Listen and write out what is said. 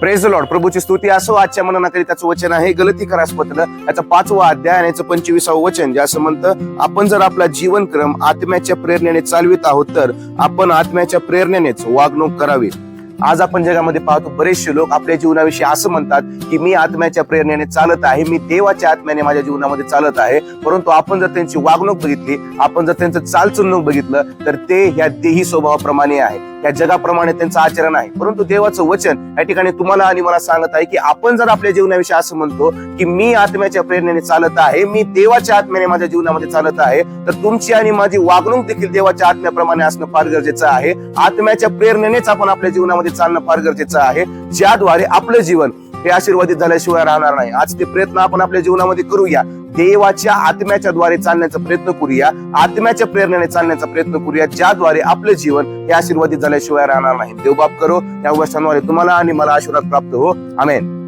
Praise the Lord. प्रभूची स्तुती असो. आजच्या मननाकरिताचं वचन आहे गलतीकारास पत्र याचा 5वा अध्याय आणि याचं 25वा वचन, जे असं म्हणतं, आपण जर आपला जीवनक्रम आत्म्याच्या प्रेरणेने चालवित आहोत तर आपण आत्म्याच्या प्रेरणेनेच वागणूक करावी. आज आपण जगामध्ये पाहतो बरेचसे लोक आपल्या जीवनाविषयी असं म्हणतात की मी आत्म्याच्या प्रेरणेने चालत आहे, मी देवाच्या आत्म्याने माझ्या जीवनामध्ये चालत आहे. परंतु आपण जर त्यांची वागणूक बघितली, आपण जर त्यांचं चालचलणूक बघितलं तर ते ह्या देही स्वभावाप्रमाणे आहे, या जगाप्रमाणे त्यांचं आचरण आहे. परंतु देवाचं वचन या ठिकाणी तुम्हाला आणि मला सांगत आहे की आपण जर आपल्या जीवनाविषयी असं म्हणतो की मी आत्म्याच्या प्रेरणेने चालत आहे, मी देवाच्या आत्म्याने माझ्या जीवनामध्ये चालत आहे, तर तुमची आणि माझी वागणूक देखील देवाच्या आत्म्याप्रमाणे असणं फार गरजेचं आहे. आत्म्याच्या प्रेरणेनेच आपण आपल्या जीवनामध्ये चालणं फार गरजेचं आहे, ज्याद्वारे आपलं जीवन हे आशीर्वादित झाल्याशिवाय राहणार नाही. आज ते प्रयत्न आपण आपल्या जीवनामध्ये करूया. देवाच्या आत्म्याच्या द्वारे चालण्याचा प्रयत्न करूया, आत्म्याच्या प्रेरणेने चालण्याचा प्रयत्न करूया, ज्याद्वारे आपलं जीवन हे आशीर्वादित झाल्याशिवाय राहणार नाही. देव बाप करो या वर्षांद्वारे तुम्हाला आणि मला आशीर्वाद प्राप्त हो. आमेन.